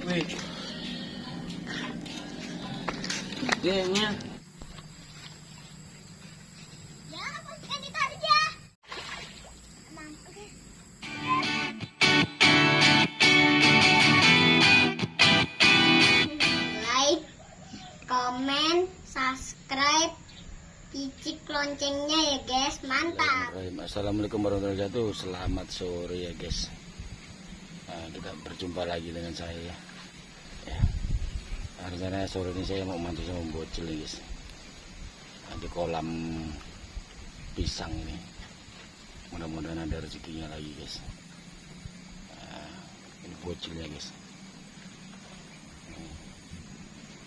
Wih. Gedenya. Ya, pastikan ditarik ya. Oke. Like, komen, subscribe, cicik loncengnya ya guys, mantap. Assalamualaikum warahmatullahi wabarakatuh. Selamat sore ya guys. Nah, kita berjumpa lagi dengan saya ya. Rencana sore ini saya mau mancing sama bocil nih guys. Nah, di kolam pisang ini. Mudah-mudahan ada rezekinya lagi guys. Nah, ini bocilnya guys.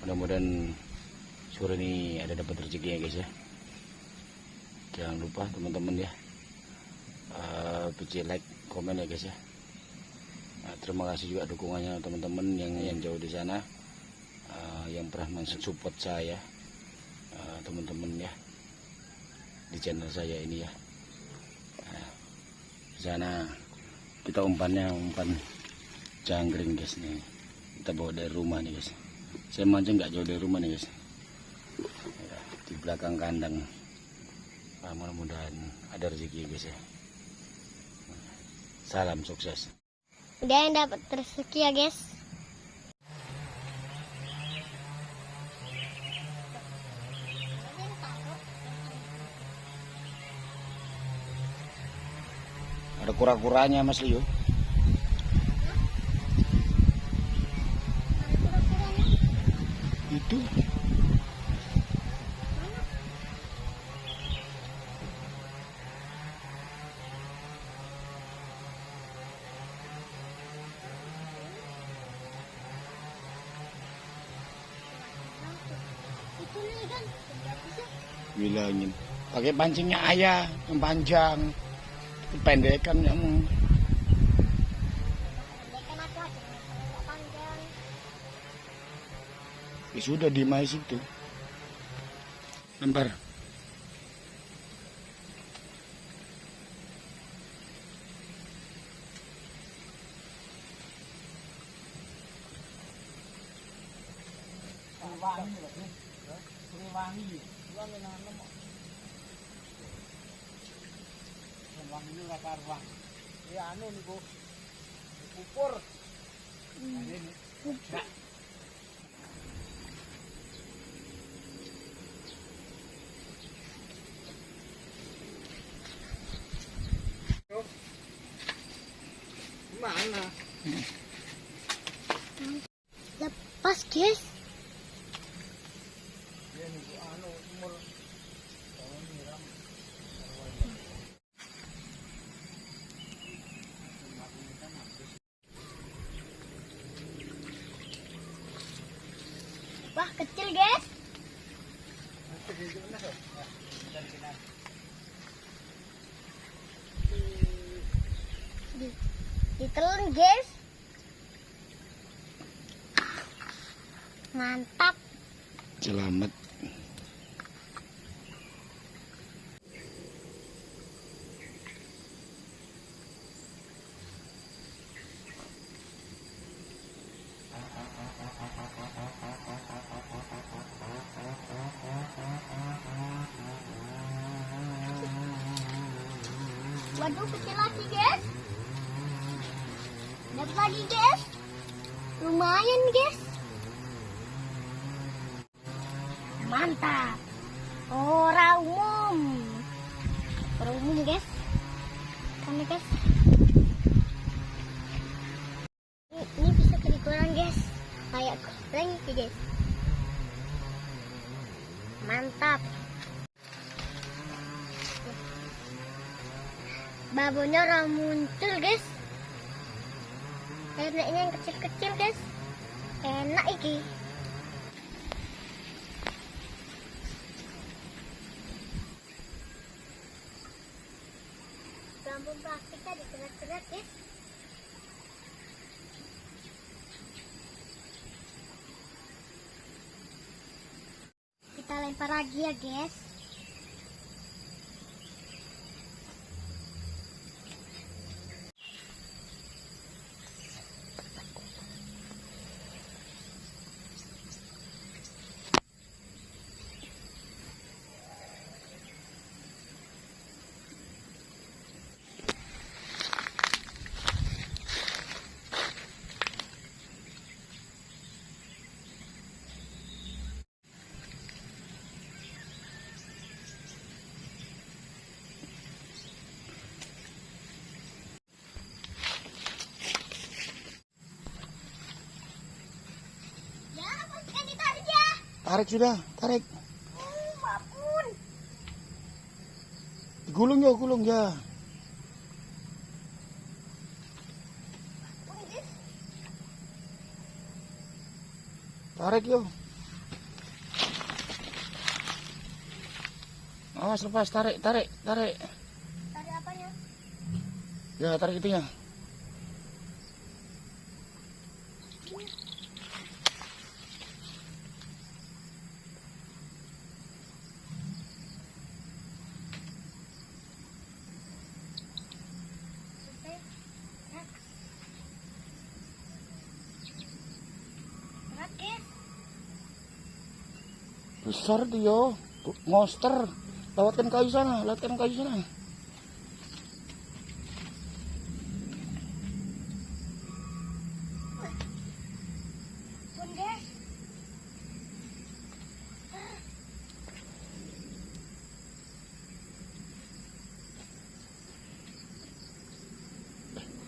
Mudah-mudahan sore ini ada dapat rezekinya guys ya. Jangan lupa teman-teman ya, like, komen ya guys ya. Nah, terima kasih juga dukungannya teman-teman yang jauh di sana, yang pernah mensupport saya, teman-teman ya, di channel saya ini ya. Nah, di sana kita umpan jangkring guys nih. Kita bawa dari rumah nih guys. Saya mancing nggak jauh dari rumah nih guys. Ya, di belakang kandang. Mudah-mudahan ada rezeki guys ya. Salam sukses. Udah yang dapat rezeki ya guys. Ada kura-kuranya Mas Leo. Itu bilangin pakai pancingnya ayah yang panjang, kependekan yang ya sudah di mais itu lempar. Wangi ini bakar wang. Ya anu niku kupur. Ini kupur. Mana? Lepas guys. Wah, kecil guys. Ditelan guys. Mantap. Selamat. Waduh, kecil lagi guys. Dapat lagi guys. Lumayan guys. Mantap. Orang umum. Orang umum guys. Kan guys. Ini bisa digoreng guys. Kayak goreng sih guys. Mantap. Babonnya orang muncul guys. Enaknya yang kecil-kecil guys. Enak iki. Lambung plastiknya dikerat-kerat guys. Kita lempar lagi ya guys. Tarik sudah, tarik. Ampun. Gulung ya. Ampun, guys. Tarik yo. Awas lepas, tarik. Tadi apanya? Ya, tarik itunya. Berat, guys. Besar tuh yo. Monster. Lewatkan kayu sana. Ampun, guys.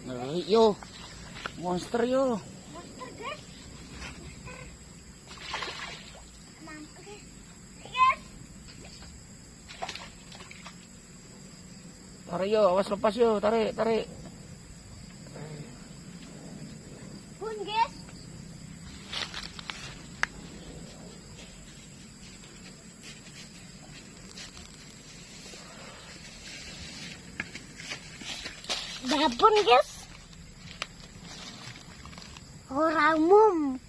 Ngeri yo. Monster yo. Monster, guys. Mampu, guys. Guys. Tarik yo, awas lepas yo, tarik. Ampun, guys. Babon, guys. Orang umum.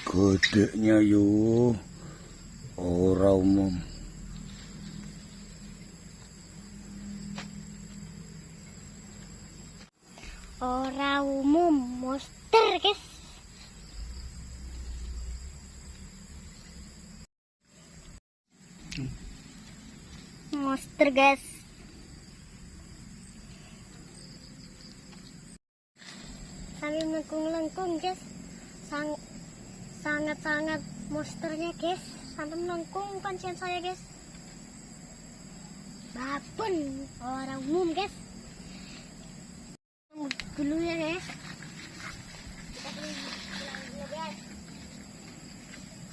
Gedenya yo. Orang umum. Orang umum, monster, guys. Monster, guys. Sambil melengkung-lengkung, guys. Sangat-sangat monsternya, guys. Sampai melengkung pancian saya, guys. Babon, orang umum, guys. Dulu ya, guys. Kita pulang dulu, guys.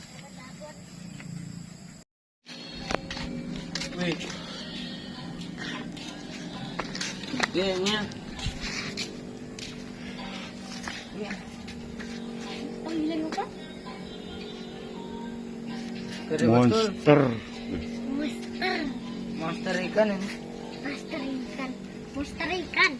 Dapat babon. Wih. Gedenya. Iya. Panggilan apa? Gede betul. Monster. Monster. Monster ikan ini. Monster ikan. Monster ikan.